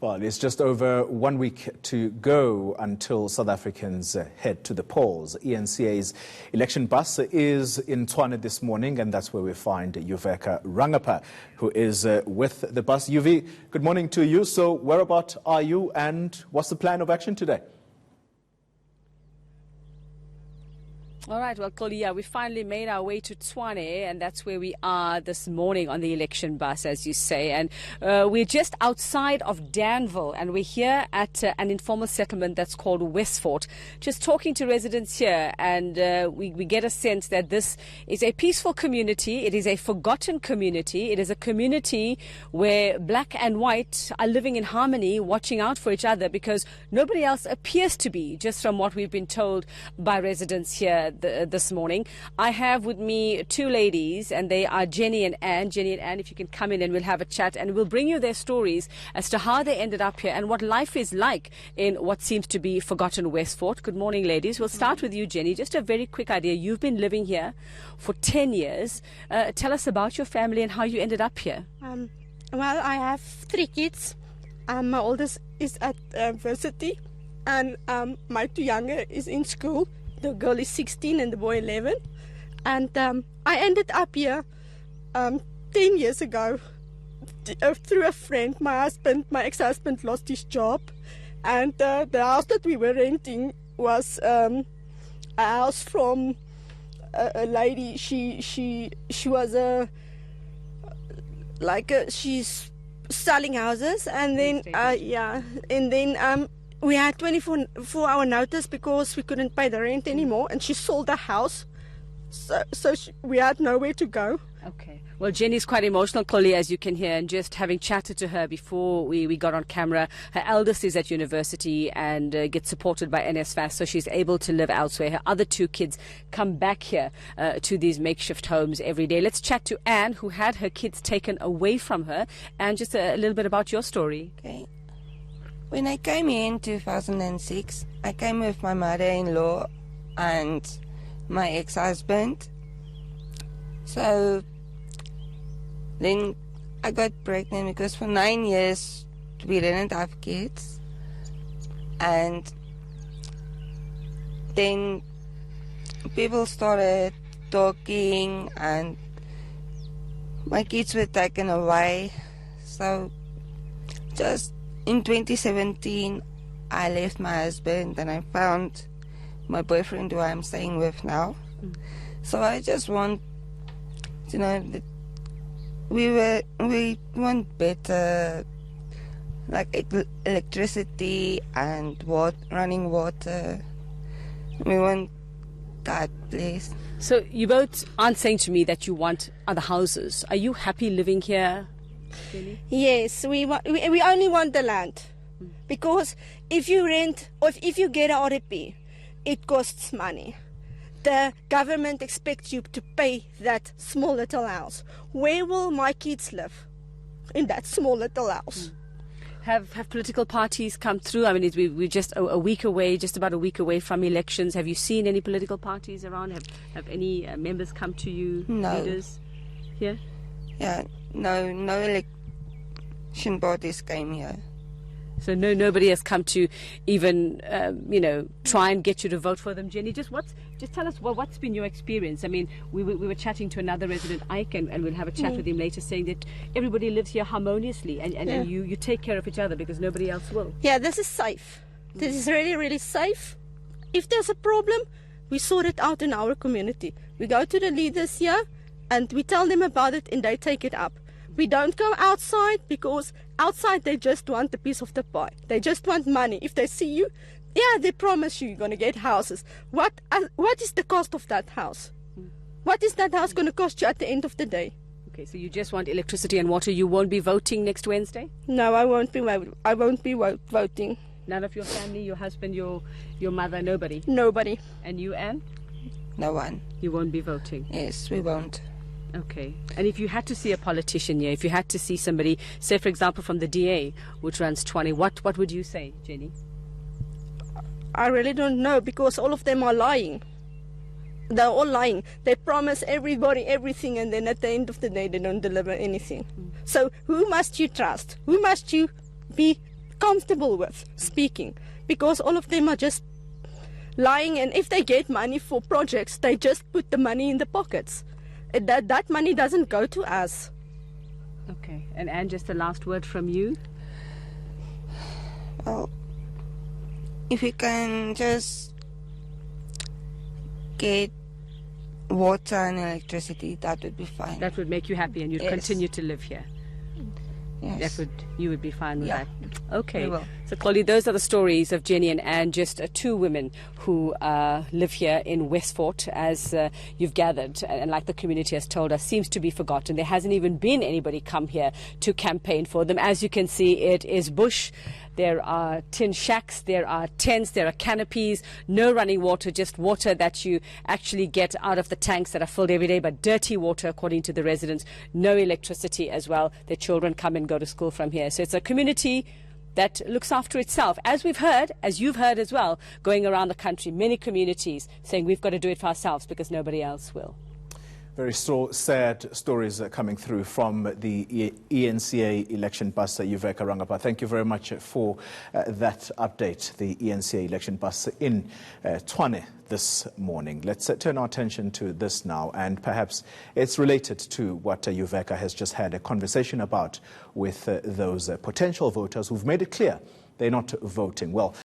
Well, it's just over 1 week to go until South Africans head to the polls. eNCA's election bus is in Tshwane this morning, and that's where we find Yuveka Rangapa, who is with the bus. Yuvi, good morning to you. So whereabout are you, and what's the plan of action today? All right, well, Kolia, we finally made our way to Tshwane, and that's where we are this morning on the election bus, as you say. And we're just outside of Danville, and we're here at an informal settlement that's called Westport. Just talking to residents here, and we get a sense that this is a peaceful community. It is a forgotten community. It is a community where black and white are living in harmony, watching out for each other, because nobody else appears to be, just from what we've been told by residents here this morning. I have with me two ladies, and they are Jenny and Anne. Jenny and Anne, if you can come in and we'll have a chat, and we'll bring you their stories as to how they ended up here and what life is like in what seems to be forgotten Westport. Good morning, ladies. We'll start with you, Jenny. Just a very quick idea. You've been living here for 10 years. Tell us about your family and how you ended up here. Well, I have 3 kids. My oldest is at university, and my 2 younger is in school. The girl is 16 and the boy 11. And I ended up here 10 years ago through a friend. My ex-husband lost his job. And the house that we were renting was a house from a lady. She was she's selling houses. And then, we had 24-hour notice because we couldn't pay the rent anymore, and she sold the house, so we had nowhere to go. Okay. Well, Jenny's quite emotional, Chloe, as you can hear, and just having chatted to her before we got on camera, her eldest is at university and gets supported by NSFAS, so she's able to live elsewhere. Her other 2 kids come back here to these makeshift homes every day. Let's chat to Anne, who had her kids taken away from her, and just a little bit about your story. Okay. When I came here in 2006, I came with my mother-in-law and my ex-husband. So then I got pregnant because for 9 years we didn't have kids. And then people started talking and my kids were taken away. So just in 2017, I left my husband and I found my boyfriend who I'm staying with now. So I just want to know that we want better, like electricity and running water. We want that, please. So you both aren't saying to me that you want other houses. Are you happy living here? Really? Yes, we only want the land, because if you rent or if you get a RDP, it costs money. The government expects you to pay that small little house. Where will my kids live? In that small little house. Have political parties come through? I mean, we're just a week away, just about a week away from elections. Have you seen any political parties around? Have any members come to you? No. Leaders here? Yeah. No election parties came here. So nobody has come to even, try and get you to vote for them, Jenny. Just tell us what's been your experience. I mean, we were chatting to another resident, Ike, and we'll have a chat with him later, saying that everybody lives here harmoniously, and you take care of each other because nobody else will. Yeah, this is safe. This is really, really safe. If there's a problem, we sort it out in our community. We go to the leaders here, and we tell them about it, and they take it up. We don't go outside, because outside they just want a piece of the pie. They just want money. If they see you, they promise you're going to get houses. What is the cost of that house? What is that house going to cost you at the end of the day? Okay, so you just want electricity and water. You won't be voting next Wednesday? No, I won't be voting. None of your family, your husband, your mother, nobody? Nobody. And you, Anne? No one. You won't be voting? Yes, we won't. Okay. And if you had to see a politician here, if you had to see somebody, say for example from the DA, which runs Tshwane, what would you say, Jenny? I really don't know, because all of them are lying. They're all lying. They promise everybody everything, and then at the end of the day, they don't deliver anything. So who must you trust? Who must you be comfortable with speaking, because all of them are just lying, and if they get money for projects, they just put the money in the pockets. That money doesn't go to us. Okay, and Anne, just a last word from you. Well, if we can just get water and electricity, that would be fine. That would make you happy, and you'd Yes. continue to live here. Yes. You would be fine with Yeah. that. Okay. We will. So, Chloe, those are the stories of Jenny and Anne, just two women who live here in Westport, as you've gathered, and like the community has told us, seems to be forgotten. There hasn't even been anybody come here to campaign for them. As you can see, it is bush. There are tin shacks, there are tents, there are canopies, no running water, just water that you actually get out of the tanks that are filled every day, but dirty water, according to the residents. No electricity as well. Their children come and go to school from here. So it's a community that looks after itself. As we've heard, as you've heard as well, going around the country, many communities saying we've got to do it for ourselves because nobody else will. Very sad stories coming through from the eNCA election bus, Yuveka Rangapa. Thank you very much for that update, the eNCA election bus in Tshwane this morning. Let's turn our attention to this now, and perhaps it's related to what Yuveka has just had a conversation about with those potential voters who've made it clear they're not voting. Well,